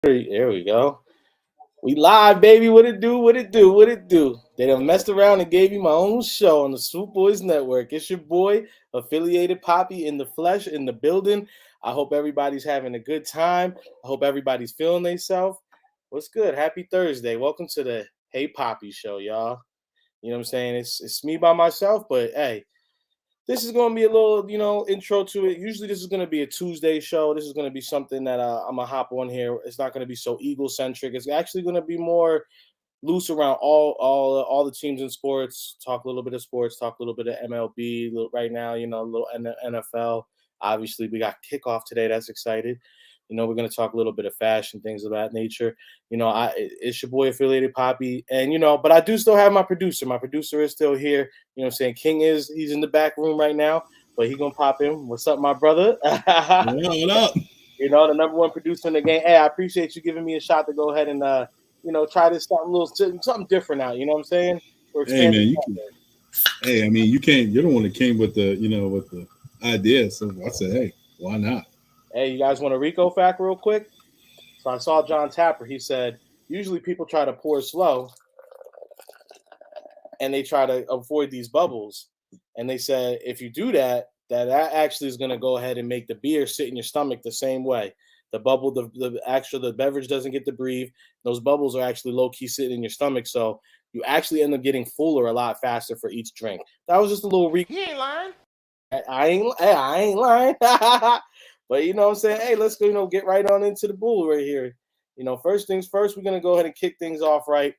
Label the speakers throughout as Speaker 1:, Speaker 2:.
Speaker 1: There we go. We live, baby. What it do? What it do? What it do? They done messed around and gave you my own show on the Swoop Boys Network. It's your boy, affiliated Papi in the flesh, in the building. I hope everybody's having a good time. I hope everybody's feeling themselves. What's good? Happy Thursday. Welcome to the Hey Papi show, y'all. You know what I'm saying? It's me by myself, but hey, this is going to be a little, intro to it. Usually, this is going to be a Tuesday show. This is going to be something that I'm going to hop on here. It's not going to be so Eagle centric. It's actually going to be more loose around all the teams in sports. Talk a little bit of sports. Talk a little bit of MLB. Right now, a little NFL. Obviously, we got kickoff today. That's excited. We're going to talk a little bit of fashion, things of that nature. It's your boy affiliated Papi. And, but I do still have my producer. My producer is still here. You know what I'm saying? He's in the back room right now, but he going to pop in. What's up, my brother?
Speaker 2: What up?
Speaker 1: The number one producer in the game. Hey, I appreciate you giving me a shot to go ahead and, try this something different out. You know what I'm saying? We're
Speaker 2: Hey,
Speaker 1: expanding.
Speaker 2: man, you're the one that came with the idea. So I said, hey, why not?
Speaker 1: Hey, you guys want a Rico fact real quick? So I saw John Tapper. He said, usually people try to pour slow and they try to avoid these bubbles. And they said, if you do that actually is going to go ahead and make the beer sit in your stomach the same way. The bubble, the beverage doesn't get to breathe. Those bubbles are actually low key sitting in your stomach. So you actually end up getting fuller a lot faster for each drink. That was just a little Rico.
Speaker 3: He ain't lying.
Speaker 1: I ain't lying. But you know what I'm saying? Hey, let's go, get right on into the bull right here. First things first, we're going to go ahead and kick things off right.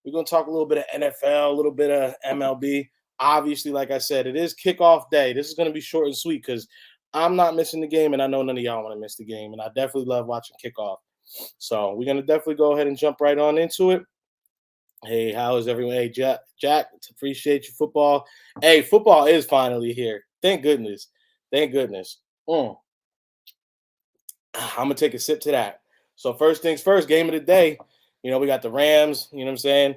Speaker 1: We're going to talk a little bit of NFL, a little bit of MLB. Obviously, like I said, it is kickoff day. This is going to be short and sweet because I'm not missing the game, and I know none of y'all want to miss the game, and I definitely love watching kickoff. So we're going to definitely go ahead and jump right on into it. Hey, how is everyone? Hey, Jack, appreciate you, football. Hey, football is finally here. Thank goodness. Thank goodness. I'm going to take a sip to that. So first things first, game of the day. We got the Rams, you know what I'm saying?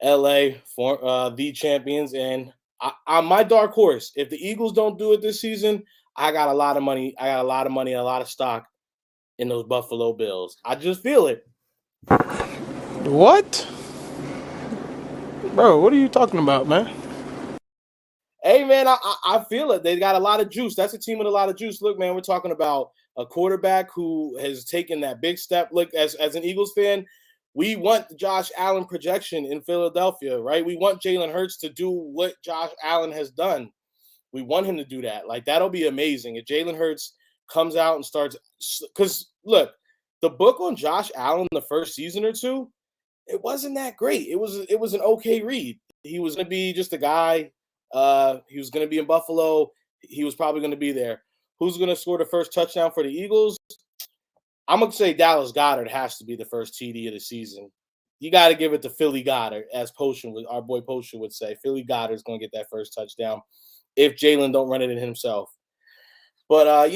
Speaker 1: LA, for the champions. And I my dark horse, if the Eagles don't do it this season, I got a lot of money. I got a lot of money and a lot of stock in those Buffalo Bills. I just feel it.
Speaker 3: What? Bro, what are you talking about, man?
Speaker 1: Hey, man, I feel it. They got a lot of juice. That's a team with a lot of juice. Look, man, we're talking about a quarterback who has taken that big step. Look, as an Eagles fan, we want the Josh Allen projection in Philadelphia, right? We want Jalen Hurts to do what Josh Allen has done. We want him to do that. Like, that'll be amazing. If Jalen Hurts comes out and starts – because, look, the book on Josh Allen the first season or two, it wasn't that great. It was an okay read. He was going to be just a guy. He was going to be in Buffalo. He was probably going to be there. Who's going to score the first touchdown for the Eagles? I'm going to say Dallas Goedert has to be the first TD of the season. You got to give it to Philly Goddard, as our boy Potion would say. Philly Goddard is going to get that first touchdown if Jalen don't run it in himself. But,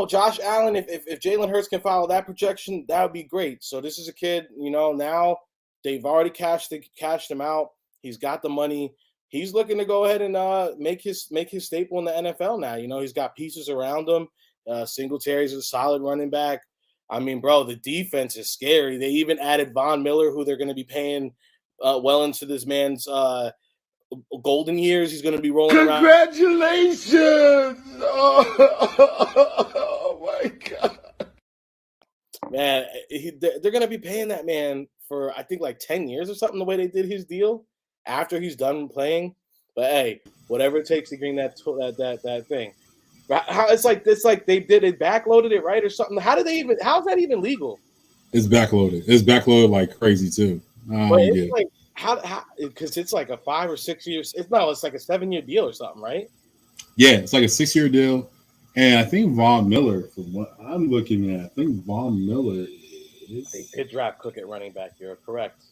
Speaker 1: Josh Allen, if Jalen Hurts can follow that projection, that would be great. So this is a kid, now they've already cashed him out. He's got the money. He's looking to go ahead and make his staple in the NFL now. He's got pieces around him. Singletary's a solid running back. I mean, bro, the defense is scary. They even added Von Miller, who they're going to be paying well into this man's golden years. He's going to be rolling around.
Speaker 3: Congratulations! Oh my God.
Speaker 1: Man, they're going to be paying that man for, I think, like 10 years or something, the way they did his deal after he's done playing. But hey, whatever it takes to bring that thing. It's like they backloaded it, right, or something. How's that even legal?
Speaker 2: It's backloaded. It's backloaded like crazy too.
Speaker 1: But it's like how because it's like a 5 or 6 years. It's like a 7-year deal or something, right?
Speaker 2: Yeah, it's like a 6-year deal. And I think Von Miller, from what I'm looking at, I think Von Miller is.
Speaker 1: They did draft Cook at running back. You're correct.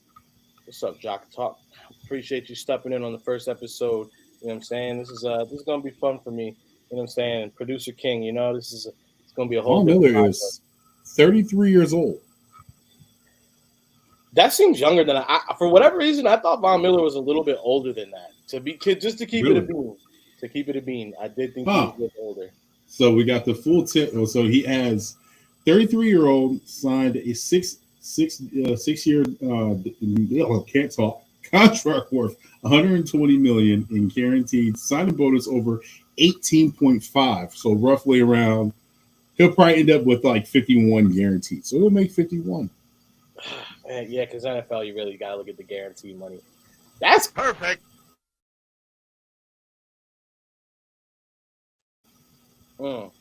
Speaker 1: What's up, Jock Talk? Appreciate you stepping in on the first episode. You know what I'm saying? This is gonna be fun for me. You know what I'm saying? Producer King, it's gonna be a whole.
Speaker 2: Von Miller is 33 years old.
Speaker 1: That seems younger than for whatever reason. I thought Von Miller was a little bit older than that. To keep it a bean. I did think he was a bit older.
Speaker 2: So we got the full tip. So he has 33-year-old signed a 6 year can't talk contract worth 120 million in guaranteed signing bonus over 18.5. So roughly around, he'll probably end up with like 51 guaranteed. So he'll make 51.
Speaker 1: Man, yeah, because NFL, you really gotta look at the guaranteed money. That's
Speaker 3: Perfect.
Speaker 1: So,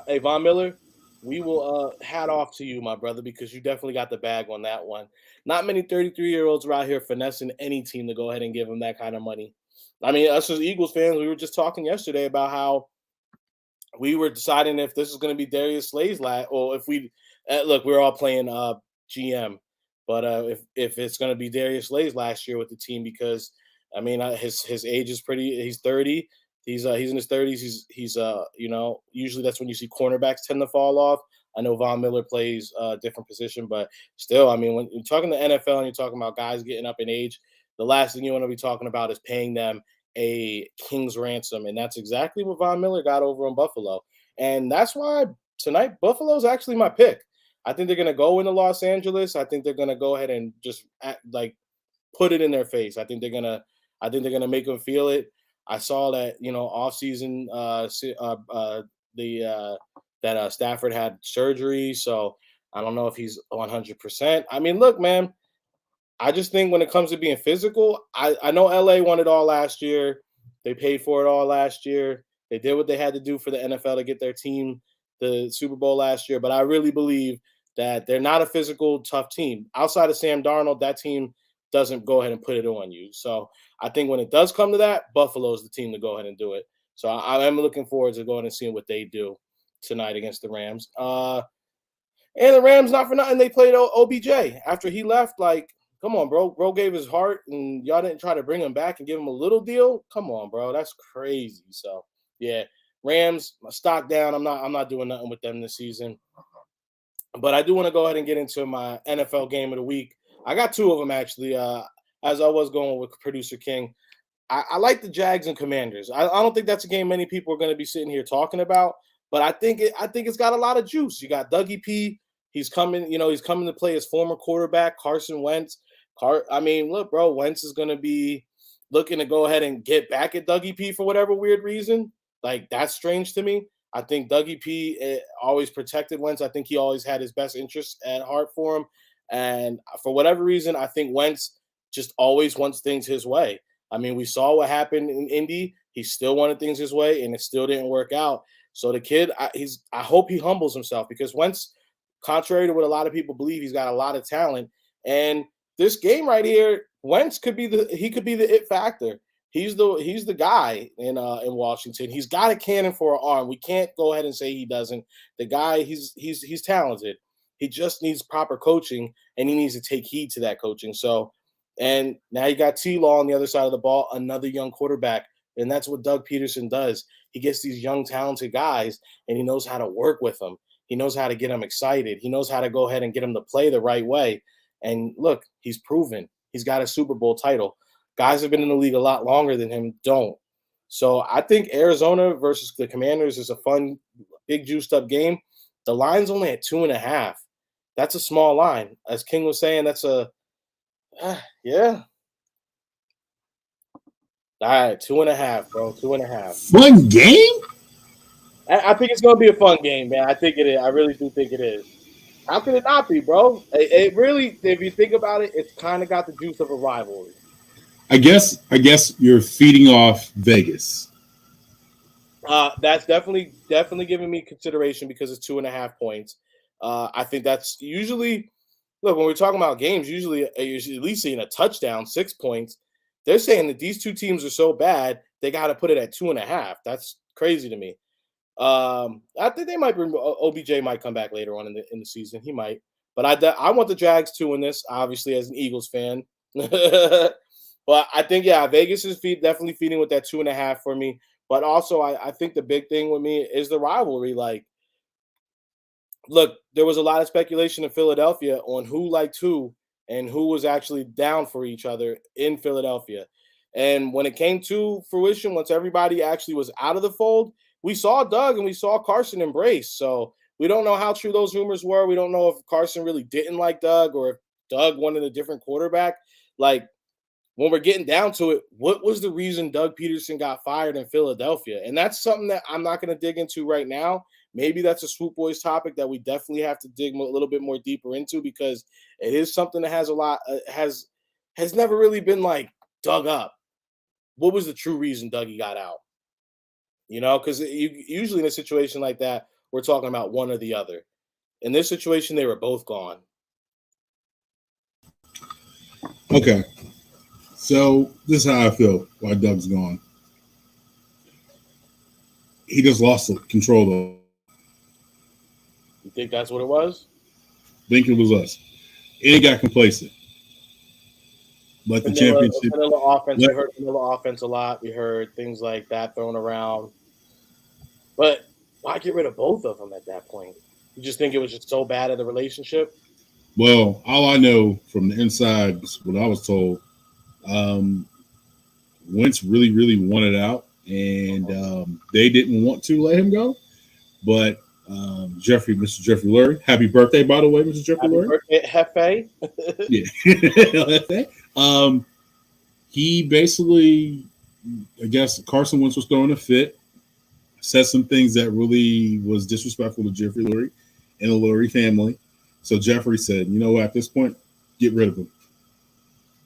Speaker 1: hey, Von Miller, we will hat off to you, my brother, because you definitely got the bag on that one. Not many 33-year-olds are out here finessing any team to go ahead and give them that kind of money. I mean, us as Eagles fans, we were just talking yesterday about how we were deciding if this is going to be Darius Slay's last, or if we look, we're all playing GM, but if it's going to be Darius Slay's last year with the team, because I mean his age is pretty. He's 30. He's in his 30s. He's usually that's when you see cornerbacks tend to fall off. I know Von Miller plays a different position, but still, I mean, when you're talking to NFL and you're talking about guys getting up in age, the last thing you want to be talking about is paying them a king's ransom, and that's exactly what Von Miller got over in Buffalo, and that's why tonight Buffalo's actually my pick. I think they're going to go into Los Angeles. I think they're going to go ahead and just like put it in their face. I think they're gonna make them feel it. I saw that off season that Stafford had surgery, so I don't know if he's 100%. I mean, look, man, I just think when it comes to being physical, I know LA won it all last year. They paid for it all last year. They did what they had to do for the NFL to get their team the Super Bowl last year. But I really believe that they're not a physical, tough team. Outside of Sam Darnold, that team doesn't go ahead and put it on you. So I think when it does come to that, Buffalo's the team to go ahead and do it. So I am looking forward to going and seeing what they do tonight against the Rams. And the Rams, not for nothing, they played OBJ after he left. Like, come on, bro. Bro gave his heart, and y'all didn't try to bring him back and give him a little deal. Come on, bro. That's crazy. So, yeah, Rams, my stock down. I'm not doing nothing with them this season. But I do want to go ahead and get into my NFL game of the week. I got two of them actually. As I was going with producer King, I like the Jags and Commanders. I don't think that's a game many people are going to be sitting here talking about, but I think it's got a lot of juice. You got Dougie P. He's coming, he's coming to play his former quarterback Carson Wentz. I mean, look, bro, Wentz is going to be looking to go ahead and get back at Dougie P for whatever weird reason. Like, that's strange to me. I think Dougie P always protected Wentz. I think he always had his best interests at heart for him. And for whatever reason, I think Wentz just always wants things his way. I mean, we saw what happened in Indy. He still wanted things his way, and it still didn't work out. So the kid, I hope he humbles himself, because Wentz, contrary to what a lot of people believe, he's got a lot of talent. And this game right here, Wentz could be the it factor. He's the guy in Washington. He's got a cannon for an arm. We can't go ahead and say he doesn't. The guy, he's talented. He just needs proper coaching, and he needs to take heed to that coaching. So, and now you got T-Law on the other side of the ball, another young quarterback, and that's what Doug Peterson does. He gets these young, talented guys, and he knows how to work with them. He knows how to get them excited. He knows how to go ahead and get them to play the right way. And look, he's proven. He's got a Super Bowl title. Guys have been in the league a lot longer than him don't. So I think Arizona versus the Commanders is a fun, big juiced up game. The line's only at 2.5. That's a small line. As King was saying, that's yeah. All right, 2.5, bro. 2.5.
Speaker 2: Fun game?
Speaker 1: I think it's going to be a fun game, man. I think it is. I really do think it is. How could it not be, bro? It really, if you think about it, it's kind of got the juice of a rivalry.
Speaker 2: I guess you're feeding off Vegas.
Speaker 1: That's definitely giving me consideration, because it's 2.5 points. I think that's usually, look, when we're talking about games, usually you're at least seeing a touchdown, 6 points. They're saying that these two teams are so bad, they got to put it at 2.5. That's crazy to me. I think they might bring OBJ might come back later on in the season. He might, but I want the Jags to win this, obviously, as an Eagles fan. But I think, yeah, Vegas is definitely feeding with that 2.5 for me. But also, I think the big thing with me is the rivalry. Like, look, there was a lot of speculation in Philadelphia on who liked who and who was actually down for each other in Philadelphia. And when it came to fruition, once everybody actually was out of the fold, we saw Doug and we saw Carson embrace. So We don't know how true those rumors were. We don't know if Carson really didn't like Doug or if Doug wanted a different quarterback. Like, when we're getting down to it, what was the reason Doug Peterson got fired in Philadelphia? And that's something that I'm not going to dig into right now. Maybe that's a Swoop Boys topic that we definitely have to dig a little bit more deeper into, because it is something that has a lot has never really been like dug up. What was the true reason Dougie got out? Because usually in a situation like that, we're talking about one or the other. In this situation, they were both gone.
Speaker 2: Okay. So this is how I feel why Doug's gone. He just lost the control of.
Speaker 1: You think that's what it was?
Speaker 2: Think it was us. And he got complacent. But the championship.
Speaker 1: Vanilla offense. We heard vanilla offense a lot. We heard things like that thrown around. But why get rid of both of them at that point? You just think it was just so bad of the relationship?
Speaker 2: Well, all I know from the inside, what I was told, Wentz really, really wanted out, and they didn't want to let him go. But Mr. Jeffrey Lurie, happy birthday, by the way, Mr. Jeffrey Lurie.
Speaker 1: Happy
Speaker 2: Hefe. Yeah. He basically, I guess Carson Wentz was throwing a fit, said some things that really was disrespectful to Jeffrey Lurie and the Lurie family. So Jeffrey said, you know what, at this point, get rid of him.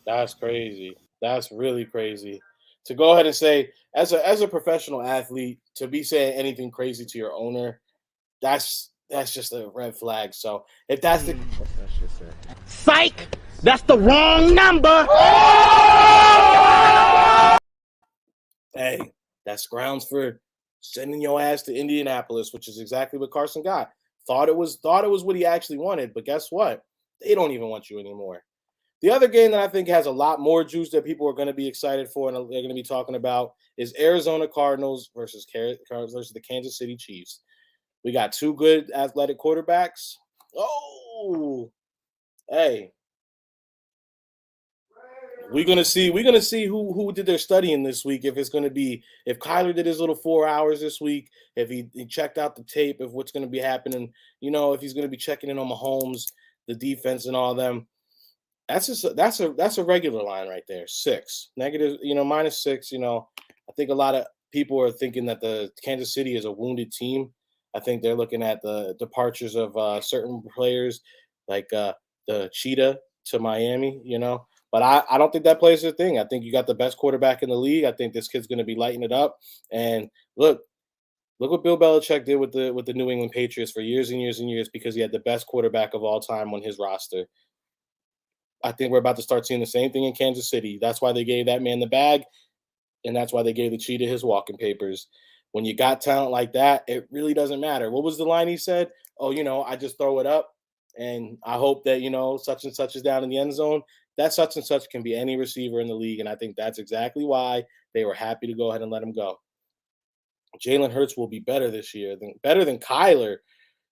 Speaker 1: That's crazy. That's really crazy. To go ahead and say, as a professional athlete, to be saying anything crazy to your owner, that's just a red flag. So if that's the
Speaker 4: psych, that's the wrong number.
Speaker 1: Hey, that's grounds for sending your ass to Indianapolis, which is exactly what Carson got. Thought it was what he actually wanted, but guess what? They don't even want you anymore. The other game that I think has a lot more juice that people are going to be excited for and they're going to be talking about is Arizona Cardinals versus the Kansas City Chiefs. We got two good athletic quarterbacks. Oh, hey. We're gonna see who did their studying this week. If Kyler did his little 4 hours this week, if he checked out the tape of what's gonna be happening, if he's gonna be checking in on Mahomes, the defense, and all them. That's a regular line right there. 6 negative, -6. I think a lot of people are thinking that the Kansas City is a wounded team. I think they're looking at the departures of certain players like the Cheetah to Miami, But I don't think that plays a thing. I think you got the best quarterback in the league. I think this kid's going to be lighting it up. And look what Bill Belichick did with the New England Patriots for years and years and years, because he had the best quarterback of all time on his roster. I think we're about to start seeing the same thing in Kansas City. That's why they gave that man the bag, and that's why they gave the Cheetah his walking papers. When you got talent like that, it really doesn't matter. What was the line he said? Oh, I just throw it up, and I hope that, such and such is down in the end zone. That such and such can be any receiver in the league, and I think that's exactly why they were happy to go ahead and let him go. Jalen Hurts will be better this year, better than Kyler.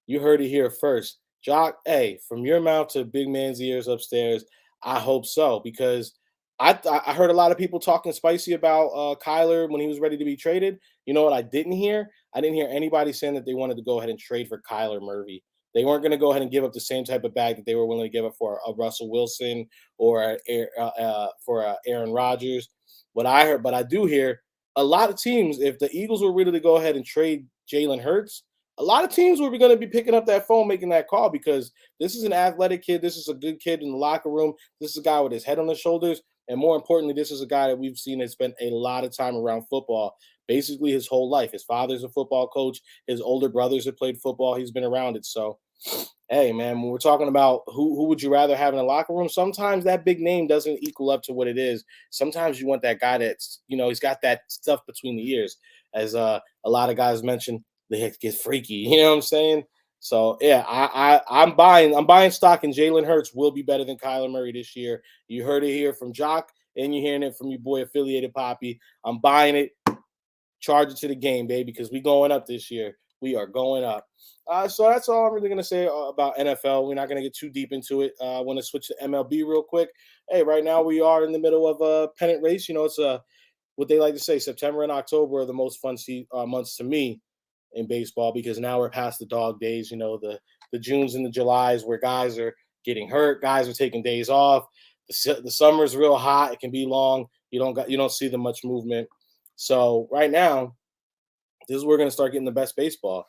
Speaker 1: You heard it here first. Jock, hey, from your mouth to big man's ears upstairs, I hope so, because I heard a lot of people talking spicy about Kyler when he was ready to be traded. You know what I didn't hear? I didn't hear anybody saying that they wanted to go ahead and trade for Kyler Murray. They weren't going to go ahead and give up the same type of bag that they were willing to give up for a Russell Wilson or for Aaron Rodgers. What I heard, but I do hear a lot of teams, if the Eagles were ready to go ahead and trade Jalen Hurts, a lot of teams were going to be picking up that phone, making that call, because this is an athletic kid. This is a good kid in the locker room. This is a guy with his head on his shoulders. And more importantly, this is a guy that we've seen has spent a lot of time around football, basically his whole life. His father's a football coach. His older brothers have played football. He's been around it. So, hey, man, when we're talking about who would you rather have in the locker room, sometimes that big name doesn't equal up to what it is. Sometimes you want that guy that's, he's got that stuff between the ears. As a lot of guys mentioned, they get freaky. You know what I'm saying? So yeah, I'm buying stock in Jalen Hurts will be better than Kyler Murray this year. You heard it here from Jock, and you're hearing it from your boy affiliated Papi. I'm buying it. Charge it to the game, baby, because we going up this year. We are going up. So that's all I'm really going to say about NFL. We're not going to get too deep into it. I want to switch to MLB real quick. Hey, right now we are in the middle of a pennant race. It's what they like to say, September and October are the most fun months to me in baseball because now we're past the dog days. The Junes and the Julys where guys are getting hurt, guys are taking days off. The summer's real hot; it can be long. You don't see the much movement. So right now, this is where we're going to start getting the best baseball.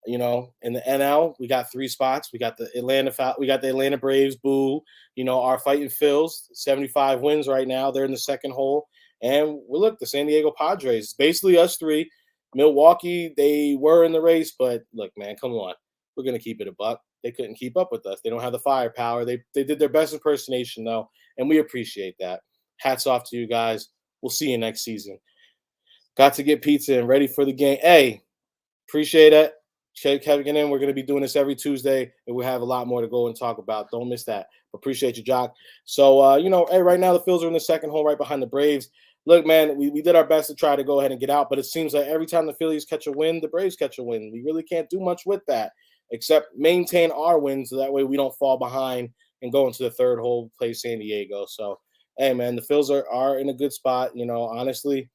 Speaker 1: In the NL, we got 3 spots. We got the Atlanta Braves, boo. Our fighting Phils, 75 wins right now. They're in the second hole. And the San Diego Padres, basically us 3. Milwaukee, they were in the race, but look, man, come on. We're going to keep it a buck. They couldn't keep up with us. They don't have the firepower. They did their best impersonation, though, and we appreciate that. Hats off to you guys. We'll see you next season. Got to get pizza and ready for the game. Hey, appreciate it. Kevin in. We're going to be doing this every Tuesday, and we have a lot more to go and talk about. Don't miss that. Appreciate you, Jock. So, hey, right now the Phils are in the second hole right behind the Braves. Look, man, we did our best to try to go ahead and get out, but it seems like every time the Phillies catch a win, the Braves catch a win. We really can't do much with that except maintain our wins so that way we don't fall behind and go into the third hole, play San Diego. So, hey, man, the Phils are in a good spot. Honestly,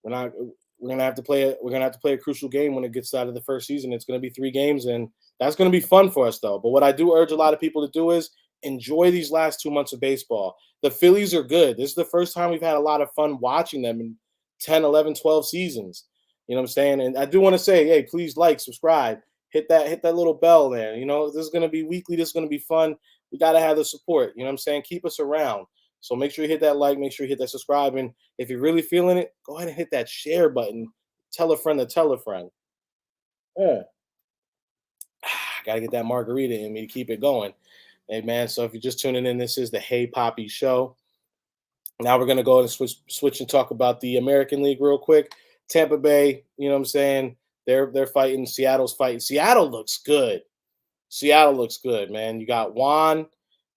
Speaker 1: we're gonna have to play a crucial game when it gets out of the first season. It's gonna be 3 games, and that's gonna be fun for us, though. But what I do urge a lot of people to do is enjoy these last 2 months of baseball. The Phillies are good. This is the first time we've had a lot of fun watching them in 10, 11, 12 seasons. You know what I'm saying? And I do want to say, hey, please subscribe, hit that little bell there. This is gonna be weekly. This is gonna be fun. We gotta have the support. You know what I'm saying? Keep us around. So make sure you hit that like, make sure you hit that subscribe, and if you're really feeling it, go ahead and hit that share button. Tell a friend to tell a friend. Yeah. Got to get that margarita in me to keep it going. Hey, man, so if you're just tuning in, this is the Hey Papi Show. Now we're going to go and switch and talk about the American League real quick. Tampa Bay, you know what I'm saying? They're fighting. Seattle's fighting. Seattle looks good. Seattle looks good, man. You got Juan.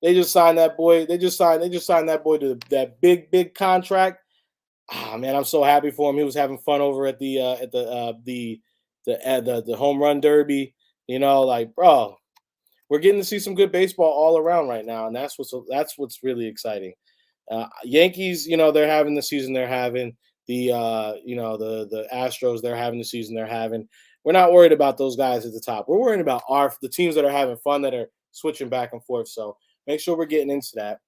Speaker 1: They just signed that boy. They just signed that boy to that big contract. Man, I'm so happy for him. He was having fun over at the home run derby. Bro, we're getting to see some good baseball all around right now, and that's what's really exciting. Yankees, they're having the season they're having. The Astros, they're having the season they're having. We're not worried about those guys at the top. We're worried about the teams that are having fun, that are switching back and forth. So make sure we're getting into that.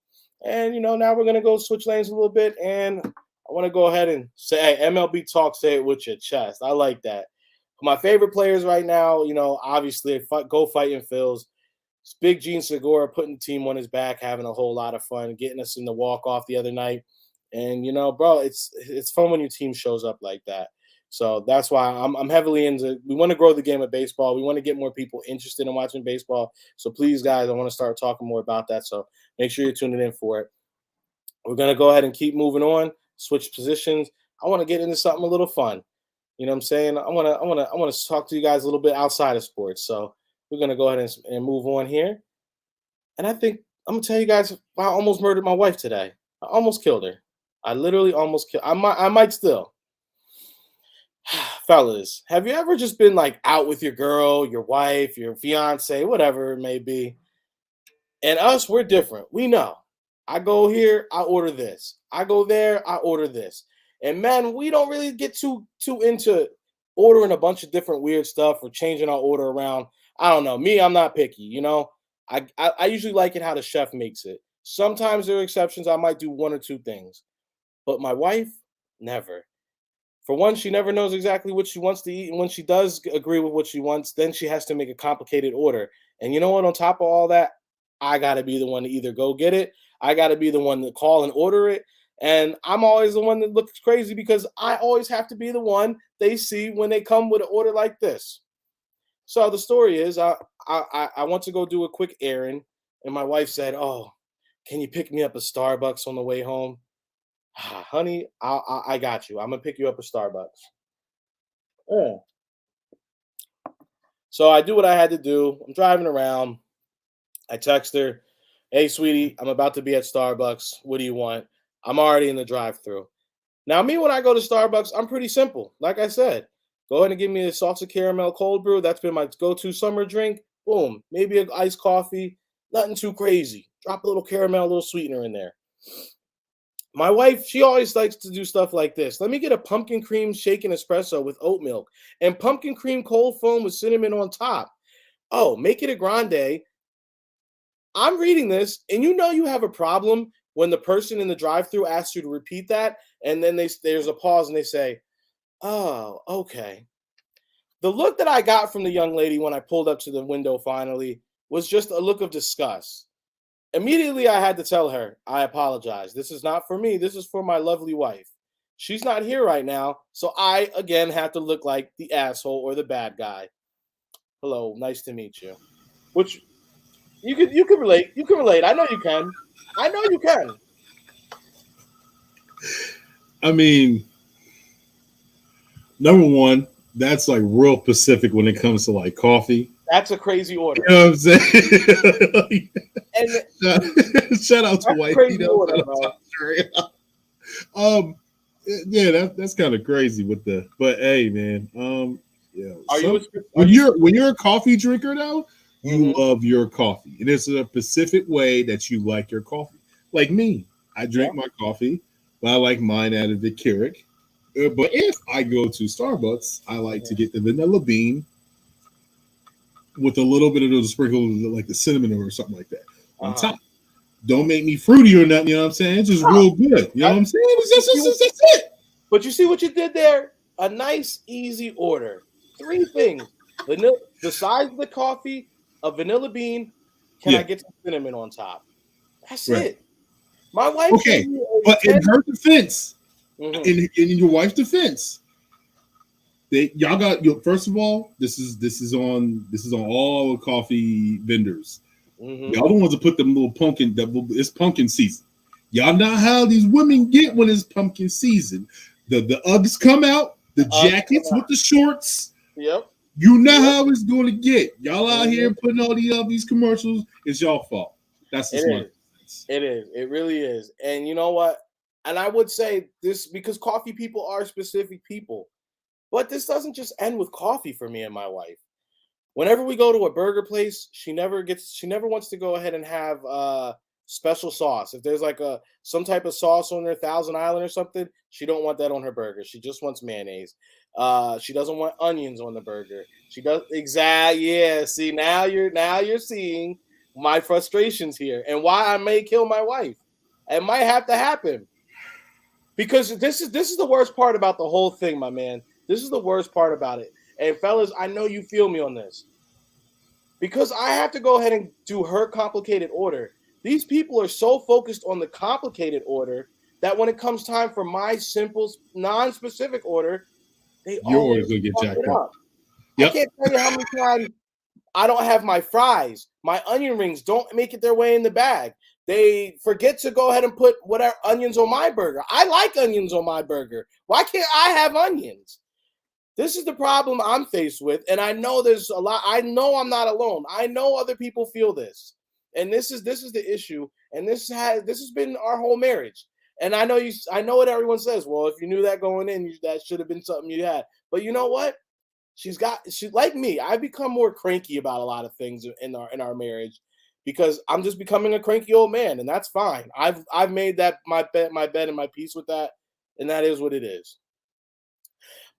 Speaker 1: And now we're gonna go switch lanes a little bit, and I want to go ahead and say, hey, MLB talk, say it with your chest. I like that. My favorite players right now, obviously, go fighting Phils. It's Big Gene Segura putting the team on his back, having a whole lot of fun, getting us in the walk-off the other night. And, bro, it's fun when your team shows up like that. So that's why I'm heavily into – we want to grow the game of baseball. We want to get more people interested in watching baseball. So please, guys, I want to start talking more about that. So make sure you're tuning in for it. We're going to go ahead and keep moving on, switch positions. I want to get into something a little fun. You know what I'm saying? I want to talk to you guys a little bit outside of sports. So we're going to go ahead and move on here. And I think I'm going to tell you guys, I almost murdered my wife today. I almost killed her. I literally almost killed. I might still. Fellas, have you ever just been out with your girl, your wife, your fiance, whatever it may be? And us, we're different. We know. I go here, I order this. I go there, I order this. And man, we don't really get too into ordering a bunch of different weird stuff or changing our order around. I don't know. Me, I'm not picky. I usually like it how the chef makes it. Sometimes there are exceptions. I might do 1 or 2 things. But my wife, never. For one, she never knows exactly what she wants to eat. And when she does agree with what she wants, then she has to make a complicated order. And you know what? On top of all that, I got to be the one to either go get it. I got to be the one to call and order it. And I'm always the one that looks crazy because I always have to be the one they see when they come with an order like this. So the story is I want to go do a quick errand. And my wife said, oh, can you pick me up a Starbucks on the way home? Honey, I got you. I'm going to pick you up a Starbucks. Yeah. So I do what I had to do. I'm driving around. I text her, hey, sweetie, I'm about to be at Starbucks. What do you want? I'm already in the drive-thru. Now, me, when I go to Starbucks, I'm pretty simple. Like I said, go ahead and give me a salted caramel cold brew. That's been my go-to summer drink. Boom. Maybe an iced coffee. Nothing too crazy. Drop a little caramel, a little sweetener in there. My wife, she always likes to do stuff like this. Let me get a pumpkin cream shaken espresso with oat milk and pumpkin cream cold foam with cinnamon on top. Oh, make it a grande. I'm reading this, and you have a problem when the person in the drive-through asks you to repeat that, and then there's a pause, and they say, "Oh, okay." The look that I got from the young lady when I pulled up to the window finally was just a look of disgust. Immediately, I had to tell her, "I apologize. This is not for me. This is for my lovely wife. She's not here right now, so I again have to look like the asshole or the bad guy. Hello, nice to meet you." Which you could relate. You can relate. I know you can. I know you can.
Speaker 2: I mean, number one, that's like real Pacific when it comes to like coffee.
Speaker 1: That's a crazy order.
Speaker 2: You know what I'm saying?
Speaker 1: And
Speaker 2: Shout out to
Speaker 1: that's a
Speaker 2: White.
Speaker 1: crazy order, bro.
Speaker 2: Yeah, that's kind of crazy with but hey, man, yeah. When you're a coffee drinker though, you love your coffee, and it's a specific way that you like your coffee. Like me, I drink my coffee, but I like mine out of the Keurig. But if I go to Starbucks, I like to get the vanilla bean with a little bit of those sprinkles, like the cinnamon or something like that on top. Don't make me fruity or nothing. You know what I'm saying? It's just real good. You know what I'm saying? That's it.
Speaker 1: But you see what you did there? A nice, easy order. 3 things: vanilla, the size of the coffee, a vanilla bean. Can I get some cinnamon on top? That's it. My wife.
Speaker 2: Okay, but in her defense, in your wife's defense, y'all got first of all, this is on all the coffee vendors. Y'all the ones that put them little pumpkin. It's pumpkin season. Y'all know how these women get when it's pumpkin season. The Uggs come out, the jackets with the shorts.
Speaker 1: Yep.
Speaker 2: You know how it's going to get. Y'all out here putting all these commercials. It's y'all fault. That's just one.
Speaker 1: It is. It really is. And you know what? And I would say this because coffee people are specific people. But this doesn't just end with coffee for me and my wife. Whenever we go to a burger place, she never wants to go ahead and have special sauce. If there's like some type of sauce on their Thousand Island or something, she don't want that on her burger. She just wants mayonnaise. She doesn't want onions on the burger. She does yeah. See, now you're seeing my frustrations here and why I may kill my wife. It might have to happen. Because this is the worst part about the whole thing, my man. This is the worst part about it. And fellas, I know you feel me on this. Because I have to go ahead and do her complicated order. These people are so focused on the complicated order that when it comes time for my simple, non-specific order,
Speaker 2: your order's gonna get jacked up.
Speaker 1: Yep. I can't tell you how many times I don't have my fries. My onion rings don't make it their way in the bag. They forget to go ahead and put whatever onions on my burger. I like onions on my burger. Why can't I have onions? This is the problem I'm faced with, and I know there's a lot. I know I'm not alone. I know other people feel this, and this is the issue. And this has been our whole marriage. And I know what everyone says. Well, if you knew that going in, that should have been something you had. But you know what? She like me. I've become more cranky about a lot of things in our marriage because I'm just becoming a cranky old man, and that's fine. I've made that my bed and my peace with that, and that is what it is.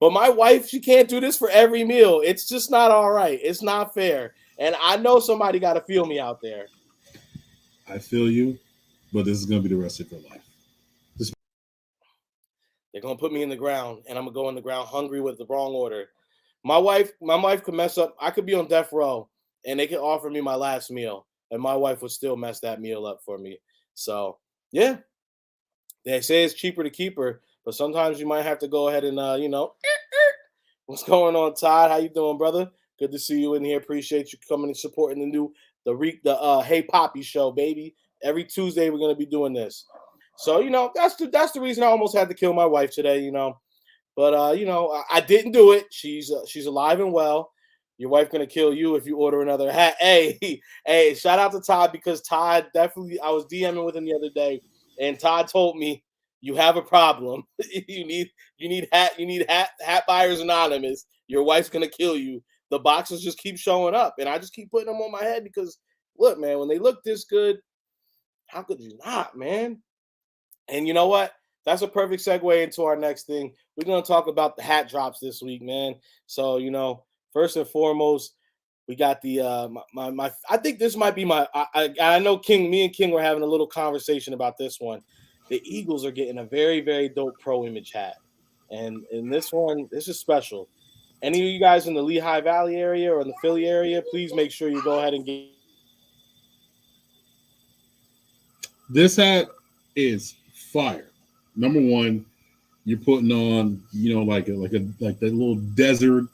Speaker 1: But my wife, she can't do this for every meal. It's just not all right. It's not fair. And I know somebody got to feel me out there.
Speaker 2: I feel you, but this is going to be the rest of your life.
Speaker 1: They're going to put me in the ground, and I'm going to go in the ground hungry with the wrong order. My wife could mess up. I could be on death row, and they could offer me my last meal, and my wife would still mess that meal up for me. So, yeah. They say it's cheaper to keep her, but sometimes you might have to go ahead and, What's going on, Todd? How you doing, brother? Good to see you in here. Appreciate you coming and supporting the Hey Papi show, baby. Every Tuesday we're gonna be doing this. So that's the reason I almost had to kill my wife today. But I didn't do it. She's alive and well. Your wife gonna kill you if you order another hat. Hey, shout out to Todd because Todd definitely. I was DMing with him the other day, and Todd told me you have a problem. you need hat buyers anonymous. Your wife's gonna kill you. The boxes just keep showing up, and I just keep putting them on my head because look, man, when they look this good, how could you not, man? And you know what? That's a perfect segue into our next thing. We're going to talk about the hat drops this week, man. So, first and foremost, we got the my I think this might be I know me and King were having a little conversation about this one. The Eagles are getting a very, very dope pro image hat. And in this one, this is special. Any of you guys in the Lehigh Valley area or in the Philly area, please make sure you go ahead and get.
Speaker 2: This hat is fire. Number one, you're putting on, like that little desert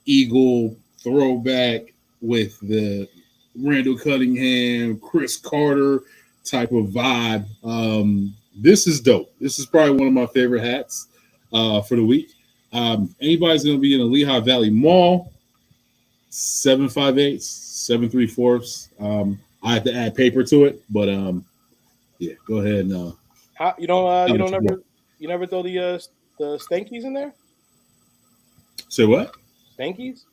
Speaker 2: eagle throwback with the Randall Cunningham, Chris Carter type of vibe. This is dope. This is probably one of my favorite hats for the week. Anybody's going to be in the Lehigh Valley Mall, 758, 734. I have to add paper to it, but yeah, go ahead and
Speaker 1: you never throw the stankies in there?
Speaker 2: Say what?
Speaker 1: Stankies?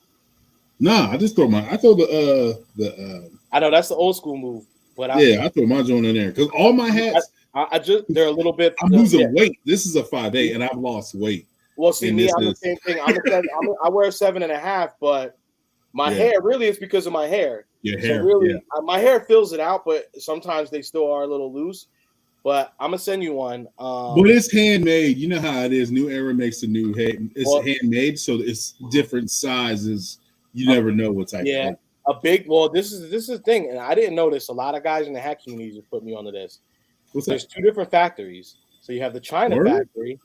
Speaker 2: Nah, I throw the
Speaker 1: I know that's the old school move, but
Speaker 2: I throw my joint in there because all my hats
Speaker 1: they're a little bit.
Speaker 2: I'm losing weight. This is a 5'8", and I've lost weight.
Speaker 1: Well, see, me, I'm the same thing. I wear a 7.5, but my hair really is because of my hair.
Speaker 2: Your hair,
Speaker 1: so really, my hair fills it out, but sometimes they still are a little loose. But I'm gonna send you one.
Speaker 2: But it's handmade. You know how it is. New Era makes a new head. It's handmade, so it's different sizes. You never know what type.
Speaker 1: Yeah,
Speaker 2: of
Speaker 1: a big. Well, this is the thing, and I didn't notice. A lot of guys in the hat community just put me onto this. There's two different factories. So you have the China factory.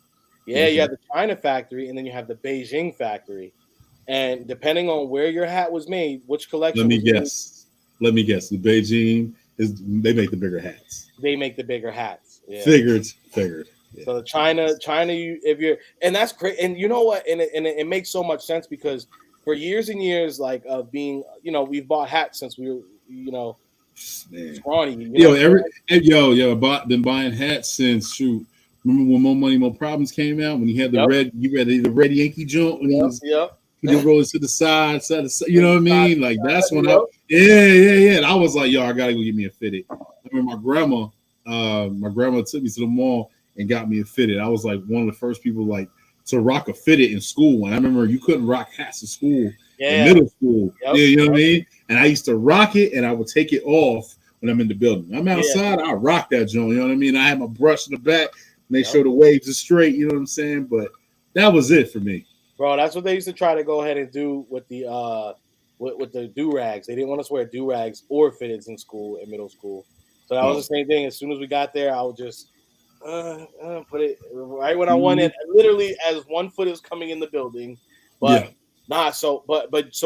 Speaker 1: Yeah, you have the China factory, and then you have the Beijing factory. And depending on where your hat was made, which collection.
Speaker 2: Let me guess. The Beijing they make the bigger hats.
Speaker 1: They make the bigger hats. Yeah.
Speaker 2: Figured. Yeah.
Speaker 1: So the China, and that's great. And you know what? And it makes so much sense because for years and years, like of being, we've bought hats since we were, scrawny.
Speaker 2: Been buying hats since remember when More Money, More Problems came out when he had the red Yankee joint when he was rolling to the side, you know what I mean? Like that's when and I was like, yo, I gotta go get me a fitted. I remember my grandma took me to the mall and got me a fitted. I was like one of the first people to rock a fitted in school. And I remember you couldn't rock hats in school in middle school. Yeah, you know what I mean? And I used to rock it and I would take it off when I'm in the building. I'm outside, I rock that joint, you know what I mean? I had my brush in the back, make sure the waves are straight, you know what I'm saying? But that was it for me.
Speaker 1: Bro, that's what they used to try to go ahead and do with the with the do-rags. They didn't want us to wear do-rags or fitteds in middle school. So that was the same thing. As soon as we got there, I would just put it right when I wanted, literally as one foot is coming in the building. But so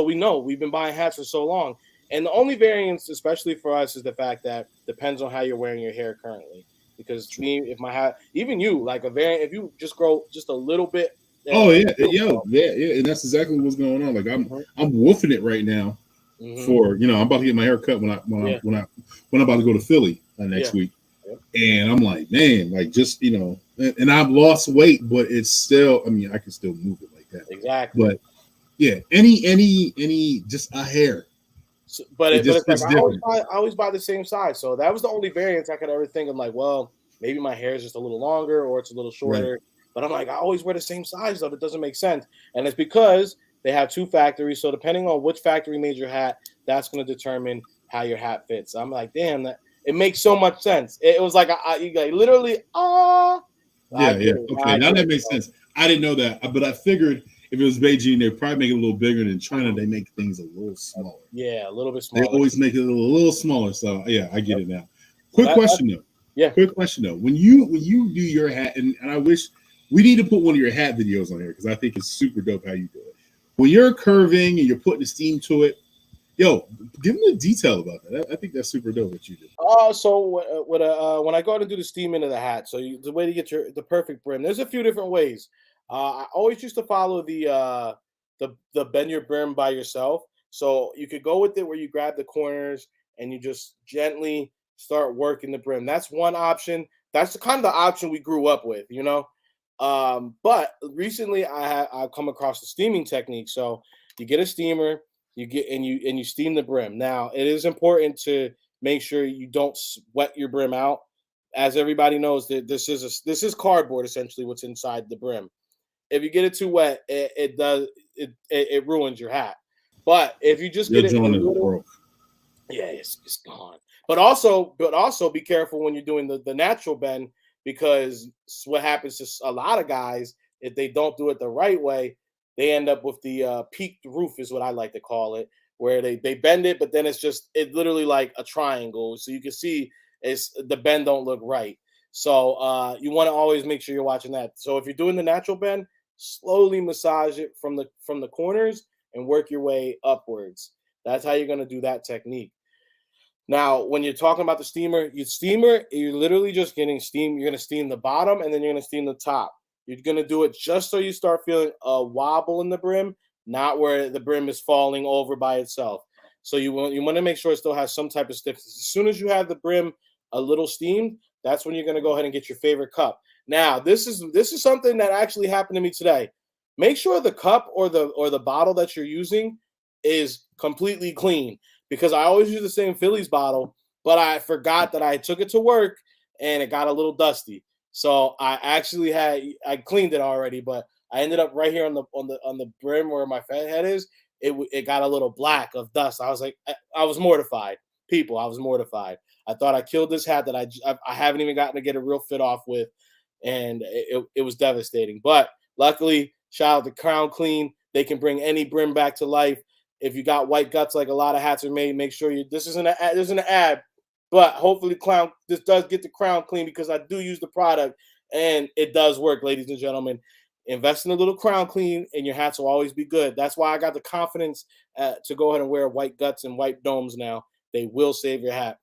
Speaker 1: we know we've been buying hats for so long. And the only variance, especially for us, is the fact that depends on how you're wearing your hair currently. Because if my hat, even you, like a variant, if you just grow just a little bit.
Speaker 2: And that's exactly what's going on. Like I'm woofing it right now for I'm about to get my hair cut when I'm about to go to Philly next week, and I'm like, man, like just and I've lost weight, but it's still, I can still move it like that.
Speaker 1: Exactly.
Speaker 2: But any just a hair.
Speaker 1: So, but it's like I always buy the same size, so that was the only variance I could ever think. I'm like, well, maybe my hair is just a little longer or it's a little shorter. Right. But I'm like, I always wear the same size, though. That doesn't make sense. And it's because they have two factories. So depending on which factory made your hat, that's going to determine how your hat fits. I'm like, damn, it makes so much sense. It was like, literally,
Speaker 2: Okay, now that makes sense. I didn't know that, but I figured if it was Beijing, they'd probably make it a little bigger. Than China, they make things a little smaller.
Speaker 1: Yeah, a little bit smaller.
Speaker 2: They always make it a little smaller. So, yeah, I get it now. Quick question, though. When you do your hat, and I wish – we need to put one of your hat videos on here because I think it's super dope how you do it. When you're curving and you're putting the steam to it, give me a detail about that. I think that's super dope what you do.
Speaker 1: So when I go out and do the steam into the hat, so the way to get the perfect brim, there's a few different ways. I always used to follow the bend your brim by yourself. So you could go with it where you grab the corners and you just gently start working the brim. That's one option. That's kind of the option we grew up with, But recently I've come across the steaming technique. So you get a steamer, you steam the brim. Now it is important to make sure you don't sweat your brim out. as everybody knows, that this is cardboard essentially. What's inside the brim. If you get it too wet, it ruins your hat. But if you just
Speaker 2: Your
Speaker 1: get it a
Speaker 2: joint is
Speaker 1: little,
Speaker 2: broke.
Speaker 1: yeah, it's gone. But also be careful when you're doing the natural bend, because what happens to a lot of guys, if they don't do it the right way, they end up with the peaked roof, is what I like to call it, where they bend it, but then it literally like a triangle, so you can see the bend don't look right. So you want to always make sure you're watching that. So if you're doing the natural bend, slowly massage it from the corners and work your way upwards. That's how you're going to do that technique. Now, when you're talking about the steamer, you're literally just getting steam. You're going to steam the bottom, and then you're going to steam the top. You're going to do it just so you start feeling a wobble in the brim, not where the brim is falling over by itself. So you want to make sure it still has some type of stiffness. As soon as you have the brim a little steamed, that's when you're going to go ahead and get your favorite cup. Now, this is something that actually happened to me today. Make sure the cup or the bottle that you're using is completely clean, because I always use the same Phillies bottle, but I forgot that I took it to work and it got a little dusty. So I cleaned it already, but I ended up right here on the brim where my fat head is. It got a little black of dust. I was like, I was mortified. People, I was mortified. I thought I killed this hat that I haven't even gotten to get a real fit off with, and it was devastating. But luckily, shout out to Crown Clean. They can bring any brim back to life. If you got white guts like a lot of hats are made, make sure this isn't an ad, but hopefully this does get the Crown Clean, because I do use the product and it does work, ladies and gentlemen. Invest in a little Crown Clean and your hats will always be good. That's why I got the confidence to go ahead and wear white guts and white domes now. They will save your hat.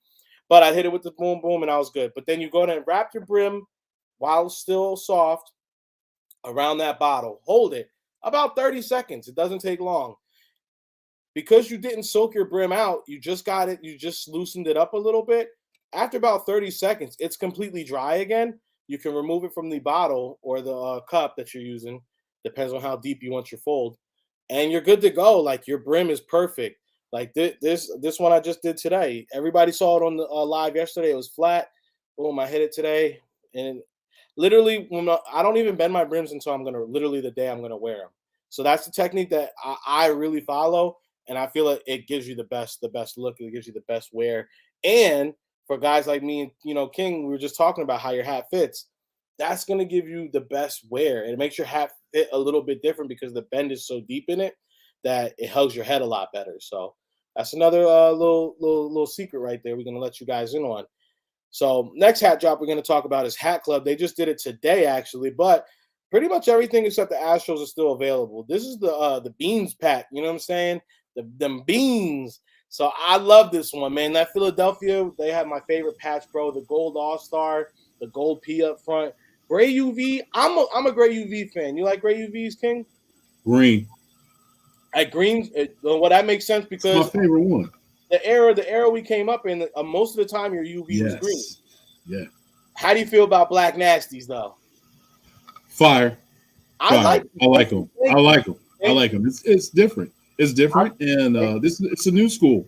Speaker 1: But I hit it with the boom boom and I was good. But then you go ahead and wrap your brim while still soft around that bottle. Hold it about 30 seconds. It doesn't take long. Because you didn't soak your brim out, you just loosened it up a little bit. After about 30 seconds, it's completely dry again. You can remove it from the bottle or the cup that you're using. Depends on how deep you want your fold. And you're good to go. Like, your brim is perfect. Like this one I just did today. Everybody saw it on the live yesterday. It was flat. Boom, I hit it today. And literally, I don't even bend my brims until the day I'm going to wear them. So that's the technique that I really follow. And I feel like it gives you the best look. It gives you the best wear. And for guys like me and, King, we were just talking about how your hat fits. That's going to give you the best wear. And it makes your hat fit a little bit different because the bend is so deep in it that it hugs your head a lot better. So that's another little secret right there we're going to let you guys in on. So next hat drop we're going to talk about is Hat Club. They just did it today, actually. But pretty much everything except the Astros is still available. This is the beans pack. You know what I'm saying? Them beans. So I love this one, man. That Philadelphia, they have my favorite patch, bro. The gold All-Star, the gold P up front. Gray UV. I'm a gray UV fan. You like gray UVs, King?
Speaker 2: Green.
Speaker 1: At green, well, that makes sense because
Speaker 2: it's my favorite one.
Speaker 1: The era we came up in, most of the time your UV was green.
Speaker 2: Yeah.
Speaker 1: How do you feel about Black Nasties though?
Speaker 2: Fire.
Speaker 1: I like
Speaker 2: them. It's different. It's different, and it's a new school.